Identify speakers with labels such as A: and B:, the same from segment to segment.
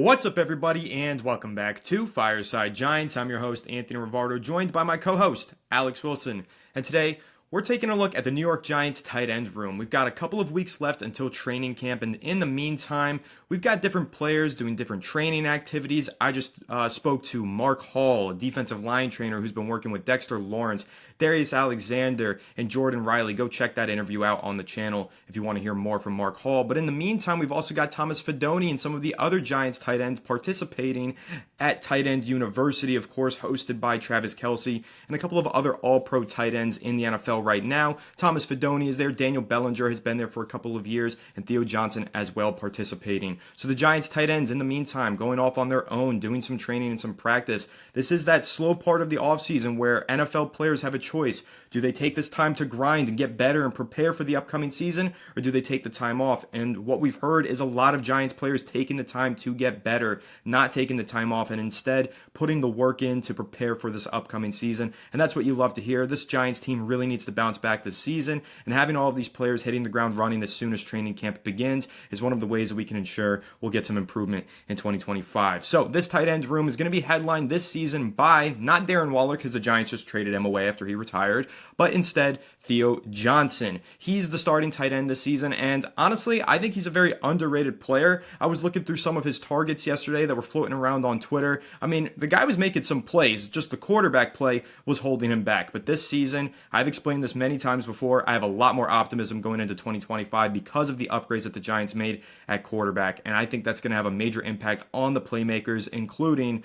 A: What's up, everybody, and welcome back to Fireside Giants. I'm your host, Anthony Rivardo, joined by my co-host, Alex Wilson. And today, we're taking a look at the New York Giants tight end room. We've got a couple of weeks left until training camp, and in the meantime, we've got different players doing different training activities. I just spoke to Mark Hall, a defensive line trainer who's been working with Dexter Lawrence, Darius Alexander, and Jordan Riley. Go check that interview out on the channel if you want to hear more from Mark Hall. But in the meantime, we've also got Thomas Fidone and some of the other Giants tight ends participating at Tight End University, of course, hosted by Travis Kelce, and a couple of other all-pro tight ends in the NFL right now. Thomas Fidone is there, Daniel Bellinger has been there for a couple of years, and Theo Johnson as well participating. So the Giants tight ends in the meantime going off on their own, doing some training and some practice. This is that slow part of the offseason where NFL players have a choice. Do they take this time to grind and get better and prepare for the upcoming season, or do they take the time off? And what we've heard is a lot of Giants players taking the time to get better, not taking the time off, and instead putting the work in to prepare for this upcoming season. And that's what you love to hear. This Giants team really needs to bounce back this season, and having all of these players hitting the ground running as soon as training camp begins is one of the ways that we can ensure we'll get some improvement in 2025. So this tight end room is going to be headlined this season by not Darren Waller, because the Giants just traded him away after he retired, but instead Theo Johnson. He's the starting tight end this season, and honestly, I think he's a very underrated player. I was looking through some of his targets yesterday that were floating around on Twitter. I mean, the guy was making some plays, just the quarterback play was holding him back. But this season, I've explained this many times before, I have a lot more optimism going into 2025 because of the upgrades that the Giants made at quarterback, and I think that's going to have a major impact on the playmakers, including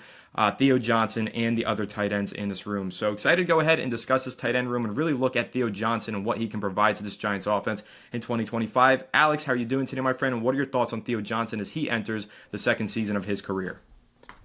A: Theo Johnson and the other tight ends in this room. So excited to go ahead and discuss this tight end room and really look at Theo Johnson and what he can provide to this Giants offense in 2025. Alex, how are you doing today, my friend? And what are your thoughts on Theo Johnson as he enters the second season of his career?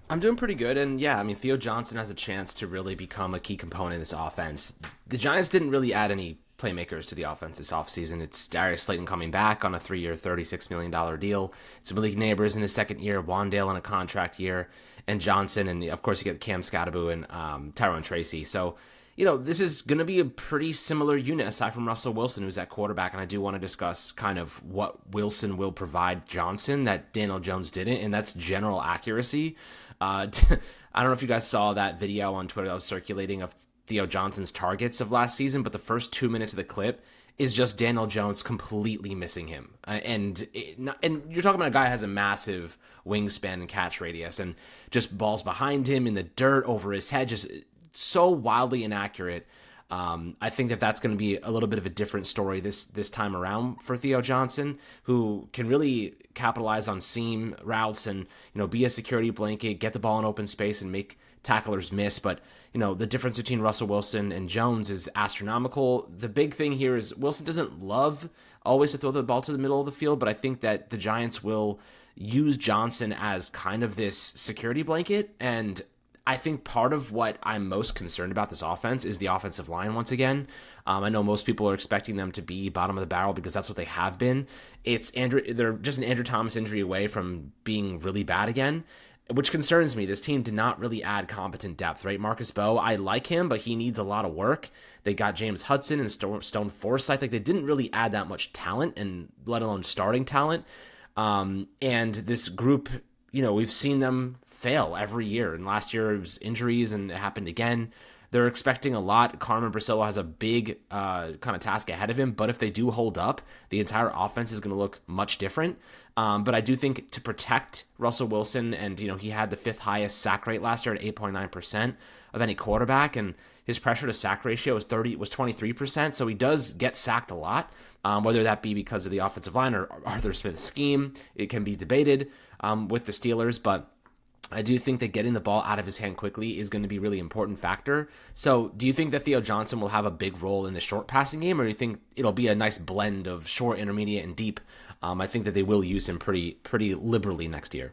B: I'm doing pretty good, and yeah, I mean, Theo Johnson has a chance to really become a key component in this offense. The Giants didn't really add any playmakers to the offense this offseason. It's Darius Slayton coming back on a 3-year, $36 million deal. It's Malik Neighbors in his second year, Wandale in a contract year, and Johnson, and of course you get Cam Scatterbo and Tyrone Tracy. So, you know, this is going to be a pretty similar unit aside from Russell Wilson, who's at quarterback, and I do want to discuss kind of what Wilson will provide Johnson that Daniel Jones didn't, and that's general accuracy. I don't know if you guys saw that video on Twitter that was circulating of Theo Johnson's targets of last season, but the first 2 minutes of the clip is just Daniel Jones completely missing him. And you're talking about a guy who has a massive wingspan and catch radius, and just balls behind him in the dirt over his head, just so wildly inaccurate. I think that that's going to be a little bit of a different story this time around for Theo Johnson, who can really capitalize on seam routes and, you know, be a security blanket, get the ball in open space and make tacklers miss. But, you know, the difference between Russell Wilson and Jones is astronomical. The big thing here is Wilson doesn't love always to throw the ball to the middle of the field, but I think that the Giants will use Johnson as kind of this security blanket. And I think part of what I'm most concerned about this offense is the offensive line once again. I know most people are expecting them to be bottom of the barrel because that's what they have been. They're just an Andrew Thomas injury away from being really bad again, which concerns me. This team did not really add competent depth, right? Marcus Bowe, I like him, but he needs a lot of work. They got James Hudson and Stone Forsythe. Like, they didn't really add that much talent, and let alone starting talent. And this group, you know, we've seen them fail every year. And last year it was injuries, and it happened again. They're expecting a lot. Carmen Brasillo has a big kind of task ahead of him, but if they do hold up, the entire offense is going to look much different. But I do think to protect Russell Wilson, and, you know, he had the 5th highest sack rate last year at 8.9% of any quarterback, and his pressure to sack ratio was 23%. So he does get sacked a lot, whether that be because of the offensive line or Arthur Smith's scheme. It can be debated with the Steelers, but I do think that getting the ball out of his hand quickly is going to be a really important factor. So do you think that Theo Johnson will have a big role in the short passing game, or do you think it'll be a nice blend of short, intermediate, and deep? I think that they will use him pretty liberally next year.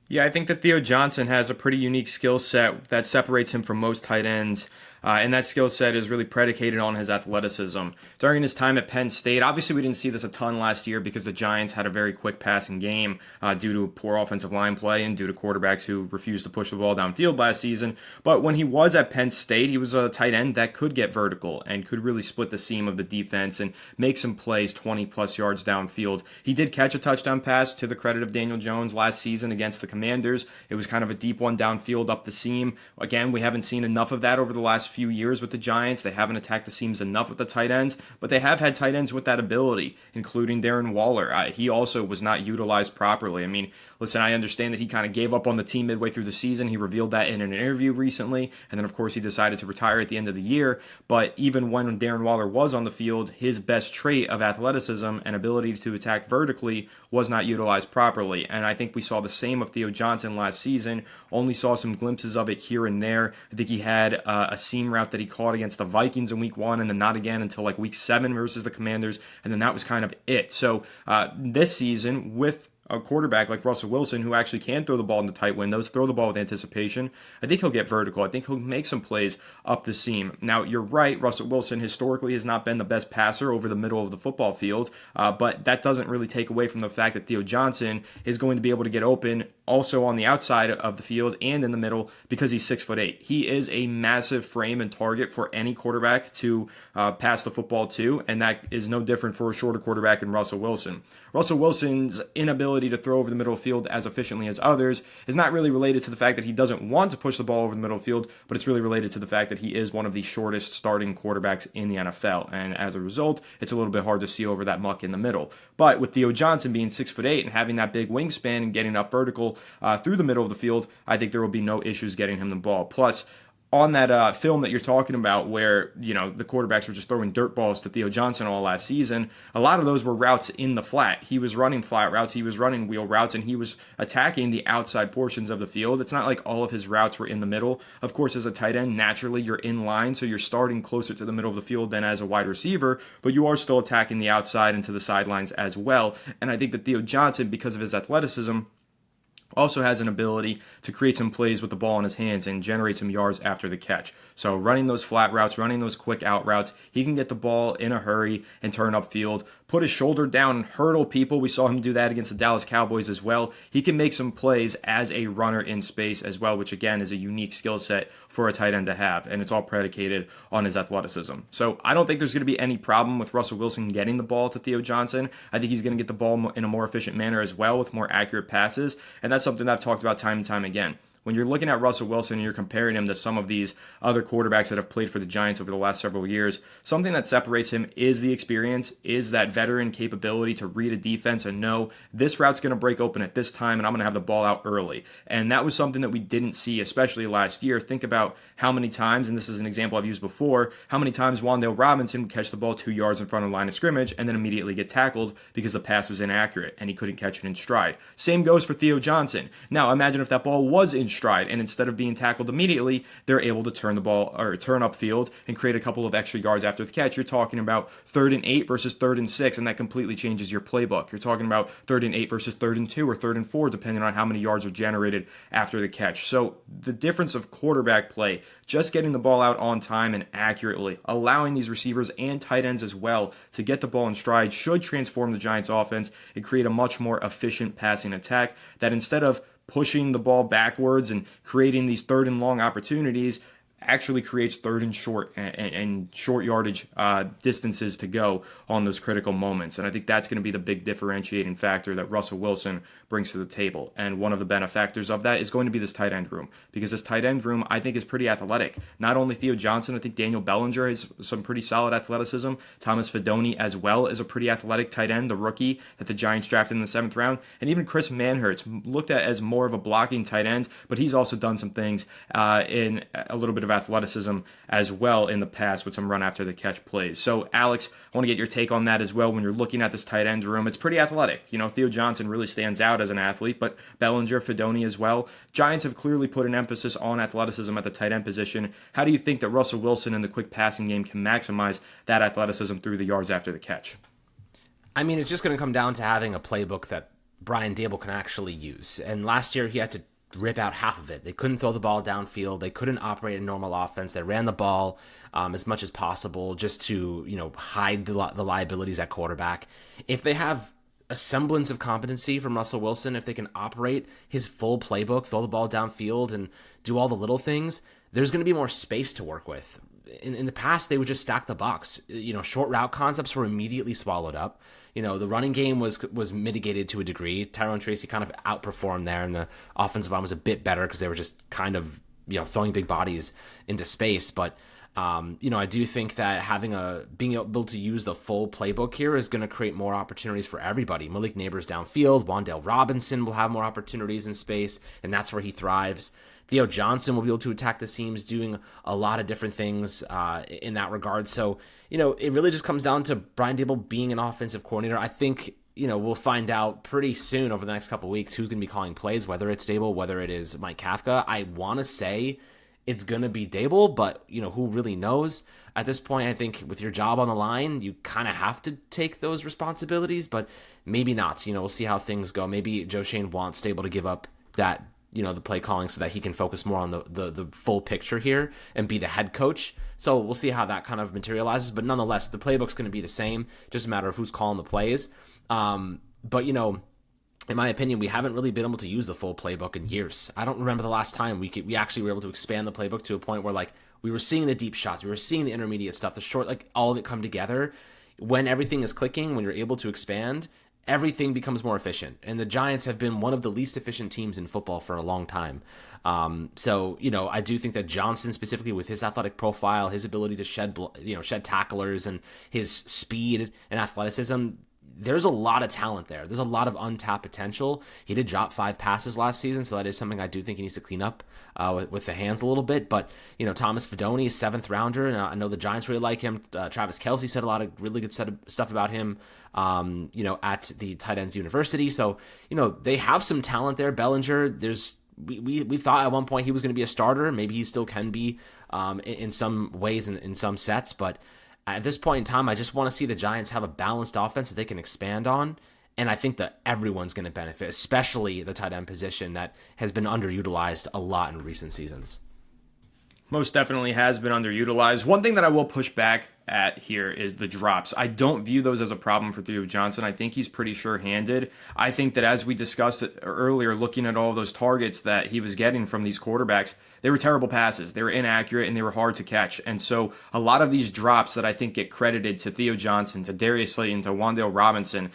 A: Yeah, I think that Theo Johnson has a pretty unique skill set that separates him from most tight ends. and that skill set is really predicated on his athleticism. During his time at Penn State, obviously we didn't see this a ton last year because the Giants had a very quick passing game due to poor offensive line play and due to quarterbacks who refused to push the ball downfield last season. But when he was at Penn State, he was a tight end that could get vertical and could really split the seam of the defense and make some plays 20 plus yards downfield. He did catch a touchdown pass to the credit of Daniel Jones last season against the Commanders. It was kind of a deep one downfield up the seam. Again, we haven't seen enough of that over the last few years with the Giants. They haven't attacked the seams enough with the tight ends, but they have had tight ends with that ability, including Darren Waller. He also was not utilized properly. I mean, listen, I understand that he kind of gave up on the team midway through the season. He revealed that in an interview recently, and then of course he decided to retire at the end of the year. But even when Darren Waller was on the field, his best trait of athleticism and ability to attack vertically was not utilized properly. And I think we saw the same of Theo Johnson last season. Only saw some glimpses of it here and there. I think he had a seam route that he caught against the Vikings in week 1 and then not again until like week 7 versus the Commanders. And then that was kind of it. So this season with a quarterback like Russell Wilson, who actually can throw the ball into tight windows, throw the ball with anticipation, I think he'll get vertical. I think he'll make some plays up the seam. Now, you're right, Russell Wilson historically has not been the best passer over the middle of the football field, but that doesn't really take away from the fact that Theo Johnson is going to be able to get open also on the outside of the field and in the middle because he's 6'8". He is a massive frame and target for any quarterback to pass the football to, and that is no different for a shorter quarterback in Russell Wilson. Russell Wilson's inability to throw over the middle of the field as efficiently as others is not really related to the fact that he doesn't want to push the ball over the middle of the field, but it's really related to the fact that he is one of the shortest starting quarterbacks in the NFL, and as a result, it's a little bit hard to see over that muck in the middle. But with Theo Johnson being 6'8" and having that big wingspan and getting up vertical through the middle of the field, I think there will be no issues getting him the ball. Plus, on that film that you're talking about where, you know, the quarterbacks were just throwing dirt balls to Theo Johnson all last season, a lot of those were routes in the flat. He was running flat routes, he was running wheel routes, and he was attacking the outside portions of the field. It's not like all of his routes were in the middle. Of course, as a tight end, naturally you're in line, so you're starting closer to the middle of the field than as a wide receiver, but you are still attacking the outside and to the sidelines as well. And I think that Theo Johnson, because of his athleticism, also has an ability to create some plays with the ball in his hands and generate some yards after the catch. So running those flat routes, running those quick out routes, he can get the ball in a hurry and turn upfield, put his shoulder down and hurdle people. We saw him do that against the Dallas Cowboys as well. He can make some plays as a runner in space as well, which again is a unique skill set for a tight end to have, and it's all predicated on his athleticism. So I don't think there's going to be any problem with Russell Wilson getting the ball to Theo Johnson. I think he's going to get the ball in a more efficient manner as well with more accurate passes, and that's something that I've talked about time and time again. When you're looking at Russell Wilson and you're comparing him to some of these other quarterbacks that have played for the Giants over the last several years, something that separates him is the experience, is that veteran capability to read a defense and know this route's going to break open at this time and I'm going to have the ball out early. And that was something that we didn't see, especially last year. Think about how many times, and this is an example I've used before, how many times Wan'Dale Robinson would catch the ball 2 yards in front of the line of scrimmage and then immediately get tackled because the pass was inaccurate and he couldn't catch it in stride. Same goes for Theo Johnson. Now imagine if that ball was in stride and instead of being tackled immediately, they're able to turn the ball or turn upfield and create a couple of extra yards after the catch. You're talking about 3rd and 8 versus 3rd and 6, and that completely changes your playbook. You're talking about 3rd and 8 versus 3rd and 2 or 3rd and 4, depending on how many yards are generated after the catch. So the difference of quarterback play, just getting the ball out on time and accurately, allowing these receivers and tight ends as well to get the ball in stride should transform the Giants offense and create a much more efficient passing attack that instead of pushing the ball backwards and creating these 3rd and long opportunities actually creates 3rd and short and short yardage distances to go on those critical moments. And I think that's going to be the big differentiating factor that Russell Wilson brings to the table. And one of the benefactors of that is going to be this tight end room, because this tight end room I think is pretty athletic. Not only Theo Johnson, I think Daniel Bellinger has some pretty solid athleticism. Thomas Fidone as well is a pretty athletic tight end, the rookie that the Giants drafted in the 7th round. And even Chris Manhertz, looked at as more of a blocking tight end, but he's also done some things in a little bit of athleticism as well in the past with some run after the catch plays. So Alex, I want to get your take on that as well. When you're looking at this tight end room, it's pretty athletic. You know, Theo Johnson really stands out as an athlete, but Bellinger, Fidone as well. Giants have clearly put an emphasis on athleticism at the tight end position. How do you think that Russell Wilson and the quick passing game can maximize that athleticism through the yards after the catch?
B: I mean, it's just going to come down to having a playbook that Brian Dable can actually use. And last year he had to rip out half of it. They couldn't throw the ball downfield. They couldn't operate a normal offense. They ran the ball as much as possible just to, hide the liabilities at quarterback. If they have a semblance of competency from Russell Wilson, if they can operate his full playbook, throw the ball downfield and do all the little things, there's going to be more space to work with. In the past, they would just stack the box. Short route concepts were immediately swallowed up. The running game was mitigated to a degree. Tyrone Tracy kind of outperformed there, and the offensive line was a bit better because they were just kind of, throwing big bodies into space. But, I do think that being able to use the full playbook here is going to create more opportunities for everybody. Malik Neighbors downfield, Wan'Dale Robinson will have more opportunities in space, and that's where he thrives. Theo Johnson will be able to attack the seams, doing a lot of different things in that regard. So, it really just comes down to Brian Daboll being an offensive coordinator. I think, we'll find out pretty soon over the next couple of weeks who's going to be calling plays, whether it's Daboll, whether it is Mike Kafka. I want to say it's going to be Daboll, but, who really knows? At this point, I think with your job on the line, you kind of have to take those responsibilities, but maybe not. We'll see how things go. Maybe Joe Schoen wants Daboll to give up that the play calling so that he can focus more on the full picture here and be the head coach. So we'll see how that kind of materializes. But nonetheless, the playbook's going to be the same. Just a matter of who's calling the plays. But, in my opinion, we haven't really been able to use the full playbook in years. I don't remember the last time we actually were able to expand the playbook to a point where, we were seeing the deep shots, we were seeing the intermediate stuff, the short, all of it come together. When everything is clicking, when you're able to expand, everything becomes more efficient. And the Giants have been one of the least efficient teams in football for a long time. So, I do think that Johnson, specifically with his athletic profile, his ability to shed tacklers and his speed and athleticism, there's a lot of talent there. There's a lot of untapped potential. He did drop 5 passes last season, so that is something I do think he needs to clean up with the hands a little bit. But, Thomas Fidone is 7th rounder, and I know the Giants really like him. Travis Kelce said a lot of really good stuff about him, at the tight ends university. So, they have some talent there. Bellinger, we thought at one point he was going to be a starter. Maybe he still can be in some ways, in some sets, but at this point in time, I just want to see the Giants have a balanced offense that they can expand on, and I think that everyone's going to benefit, especially the tight end position that has been underutilized a lot in recent seasons.
A: Most definitely has been underutilized. One thing that I will push back at here is the drops. I don't view those as a problem for Theo Johnson. I think he's pretty sure-handed. I think that as we discussed earlier, looking at all those targets that he was getting from these quarterbacks, they were terrible passes. They were inaccurate and they were hard to catch. And so a lot of these drops that I think get credited to Theo Johnson, to Darius Slayton, to Wan'Dale Robinson,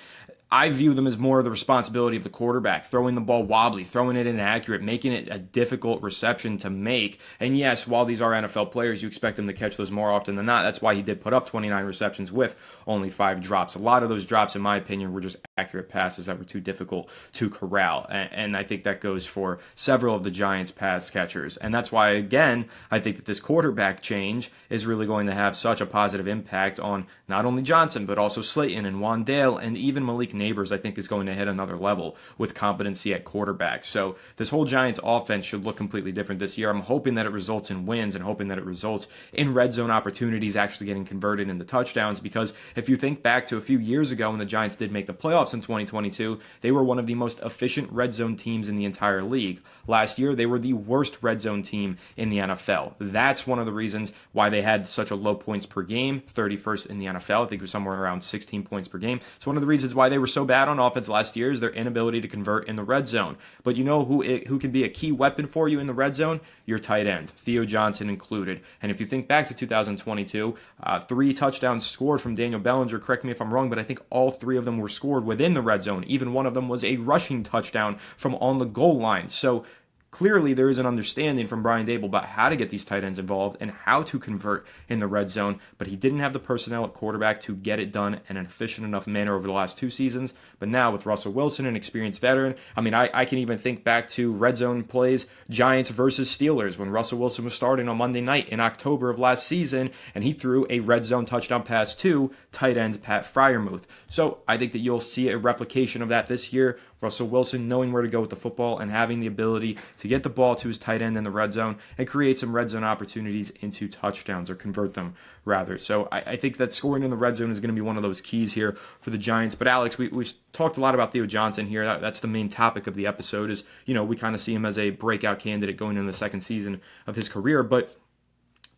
A: I view them as more of the responsibility of the quarterback, throwing the ball wobbly, throwing it inaccurate, making it a difficult reception to make. And yes, while these are NFL players, you expect them to catch those more often than not. That's why he did put up 29 receptions with only 5 drops. A lot of those drops, in my opinion, were just accurate passes that were too difficult to corral. And I think that goes for several of the Giants' pass catchers. And that's why, again, I think that this quarterback change is really going to have such a positive impact on not only Johnson, but also Slayton and Wan'Dale, and even Malik Neighbors, I think, is going to hit another level with competency at quarterback. So this whole Giants offense should look completely different this year. I'm hoping that it results in wins and hoping that it results in red zone opportunities actually getting converted into touchdowns, because if you think back to a few years ago when the Giants did make the playoffs in 2022, they were one of the most efficient red zone teams in the entire league. Last year, they were the worst red zone team in the NFL. That's one of the reasons why they had such a low points per game, 31st in the NFL. I think it was somewhere around 16 points per game. So one of the reasons why they were so bad on offense last year is their inability to convert in the red zone. But you know who can be a key weapon for you in the red zone? Your tight end, Theo Johnson included. And if you think back to 2022, 3 touchdowns scored from Daniel Bellinger. Correct me if I'm wrong, but I think all 3 of them were scored within the red zone. Even one of them was a rushing touchdown from on the goal line. So clearly, there is an understanding from Brian Daboll about how to get these tight ends involved and how to convert in the red zone, but he didn't have the personnel at quarterback to get it done in an efficient enough manner over the last 2 seasons. But now with Russell Wilson, an experienced veteran, I can even think back to red zone plays, Giants versus Steelers, when Russell Wilson was starting on Monday night in October of last season, and he threw a red zone touchdown pass to tight end Pat Freiermuth. So I think that you'll see a replication of that this year Russell Wilson knowing where to go with the football and having the ability to get the ball to his tight end in the red zone and create some red zone opportunities into touchdowns, or convert them rather. So I think that scoring in the red zone is going to be one of those keys here for the Giants. But Alex, we've talked a lot about Theo Johnson here. That's the main topic of the episode is, we kind of see him as a breakout candidate going into the second season of his career. But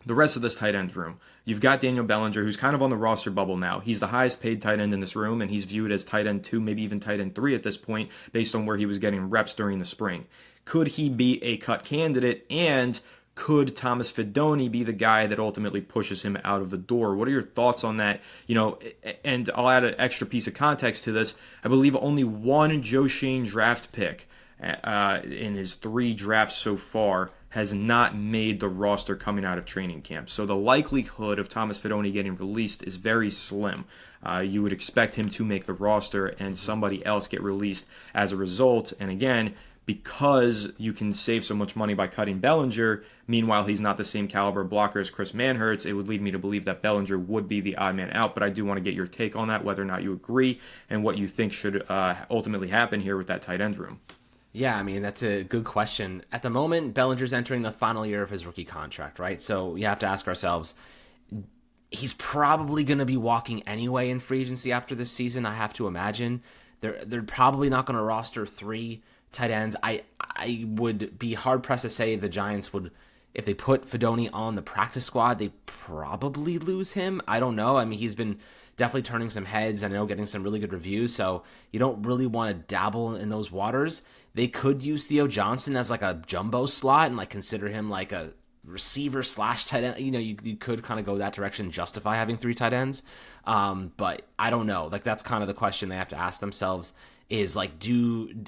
A: the rest of this tight end room, you've got Daniel Bellinger, who's kind of on the roster bubble now. He's the highest paid tight end in this room, and he's viewed as tight end 2, maybe even tight end 3 at this point, based on where he was getting reps during the spring. Could he be a cut candidate, and could Thomas Fidone be the guy that ultimately pushes him out of the door? What are your thoughts on that? And I'll add an extra piece of context to this. I believe only one Joe Schoen draft pick in his 3 drafts so far has not made the roster coming out of training camp. So the likelihood of Thomas Fidone getting released is very slim. You would expect him to make the roster and somebody else get released as a result. And again, because you can save so much money by cutting Bellinger, meanwhile he's not the same caliber blocker as Chris Manhertz, it would lead me to believe that Bellinger would be the odd man out. But I do want to get your take on that, whether or not you agree, and what you think should ultimately happen here with that tight end room.
B: Yeah, I mean, that's a good question. At the moment, Bellinger's entering the final year of his rookie contract, right? So you have to ask ourselves, he's probably going to be walking anyway in free agency after this season, I have to imagine. They're probably not going to roster 3 tight ends. I would be hard-pressed to say the Giants would, if they put Fidone on the practice squad, they probably lose him. I don't know. I mean, he's been definitely turning some heads. I know, getting some really good reviews, so you don't really want to dabble in those waters. They could use Theo Johnson as like a jumbo slot and like consider him like a receiver / tight end. You could kind of go that direction, justify having 3 tight ends. But I don't know. Like, that's kind of the question they have to ask themselves is like,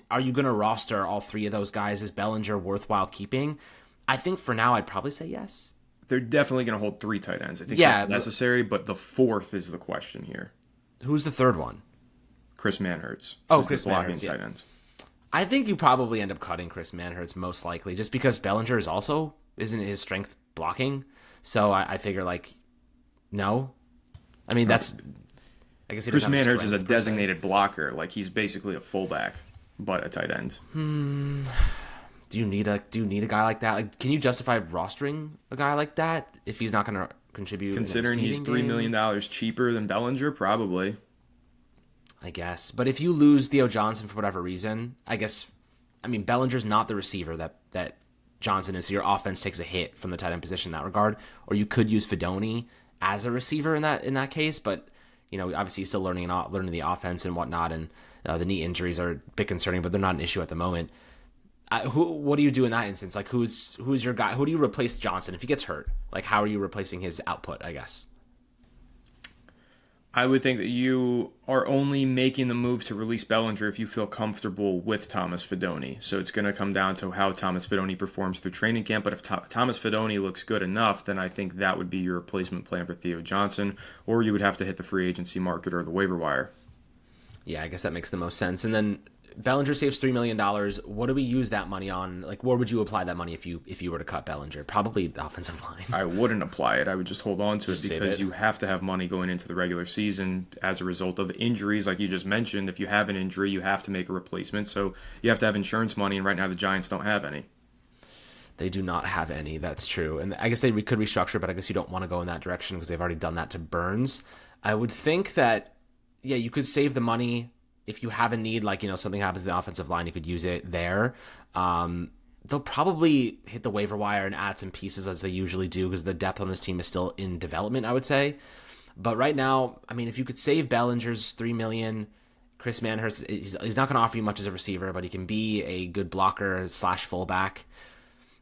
B: are you going to roster all 3 of those guys? Is Bellinger worthwhile keeping? I think for now, I'd probably say yes.
A: They're definitely going to hold 3 tight ends. I think that's necessary, but the 4th is the question here.
B: Who's the 3rd one?
A: Chris Manhertz.
B: Oh, Chris Manhertz,
A: tight ends.
B: I think you probably end up cutting Chris Manhertz most likely, just because Bellinger isn't his strength blocking. So I figure no. I mean, I guess
A: Chris Manhertz is a designated blocker. Like, he's basically a fullback, but a tight end.
B: Do you need a guy like that? Like, can you justify rostering a guy like that if he's not going to contribute?
A: Considering he's $3 million cheaper than Bellinger, probably.
B: I guess. But if you lose Theo Johnson for whatever reason, Bellinger's not the receiver that Johnson is, so your offense takes a hit from the tight end position in that regard. Or you could use Fidone as a receiver in that case, but obviously he's still learning the offense and whatnot, and the knee injuries are a bit concerning, but they're not an issue at the moment. What do you do in that instance? Like, who's your guy? Who do you replace Johnson if he gets hurt? Like, how are you replacing his output, I guess?
A: I would think that you are only making the move to release Bellinger if you feel comfortable with Thomas Fidone. So it's going to come down to how Thomas Fidone performs through training camp. But if Thomas Fidone looks good enough, then I think that would be your replacement plan for Theo Johnson, or you would have to hit the free agency market or the waiver wire.
B: Yeah, I guess that makes the most sense. And then Bellinger saves $3 million. What do we use that money on? Like, where would you apply that money if you were to cut Bellinger? Probably the offensive line.
A: I wouldn't apply it. I would just hold on to it because you have to have money going into the regular season as a result of injuries, like you just mentioned. If you have an injury, you have to make a replacement. So you have to have insurance money, and right now the Giants don't have any.
B: They do not have any. That's true. And I guess they could restructure, but I guess you don't want to go in that direction because they've already done that to Burns. I would think that, yeah, you could save the money. If you have a need, like, something happens to the offensive line, you could use it there. They'll probably hit the waiver wire and add some pieces as they usually do because the depth on this team is still in development, I would say. But right now, I mean, if you could save Bellinger's $3 million, Chris Manhertz, he's not going to offer you much as a receiver, but he can be a good blocker / fullback.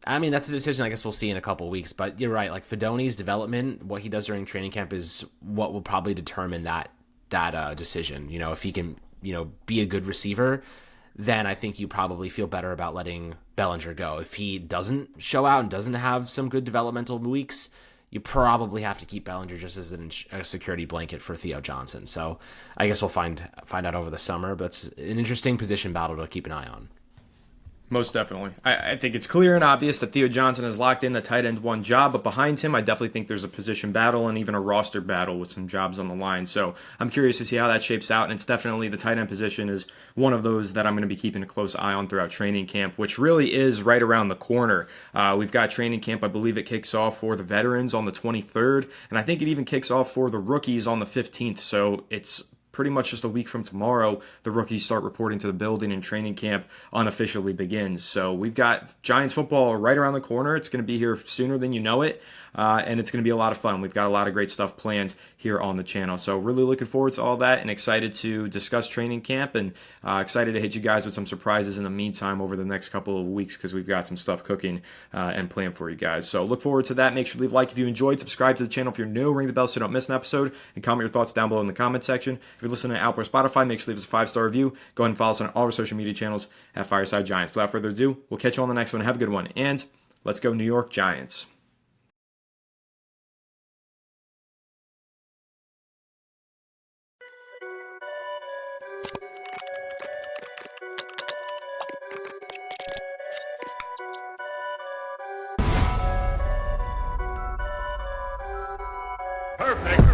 B: I mean, that's a decision I guess we'll see in a couple of weeks. But you're right, like Fidone's development, what he does during training camp is what will probably determine that decision. If he can be a good receiver, then I think you probably feel better about letting Bellinger go. If he doesn't show out and doesn't have some good developmental weeks, you probably have to keep Bellinger just as a security blanket for Theo Johnson. So I guess we'll find out over the summer, but it's an interesting position battle to keep an eye on.
A: Most definitely. I think it's clear and obvious that Theo Johnson has locked in the tight end one job, but behind him, I definitely think there's a position battle and even a roster battle with some jobs on the line. So I'm curious to see how that shapes out, and it's definitely the tight end position is one of those that I'm going to be keeping a close eye on throughout training camp, which really is right around the corner. We've got training camp, I believe it kicks off for the veterans on the 23rd, and I think it even kicks off for the rookies on the 15th, so it's pretty much just a week from tomorrow, the rookies start reporting to the building and training camp unofficially begins. So we've got Giants football right around the corner. It's going to be here sooner than you know it. And it's going to be a lot of fun. We've got a lot of great stuff planned here on the channel. So really looking forward to all that and excited to discuss training camp and excited to hit you guys with some surprises in the meantime over the next couple of weeks because we've got some stuff cooking and planned for you guys. So look forward to that. Make sure to leave a like if you enjoyed. Subscribe to the channel if you're new. Ring the bell so you don't miss an episode. And comment your thoughts down below in the comment section. If you're listening to Apple or Spotify, make sure to leave us a 5-star review. Go ahead and follow us on all our social media channels at Fireside Giants. Without further ado, we'll catch you on the next one. Have a good one. And let's go New York Giants.
C: Perfect.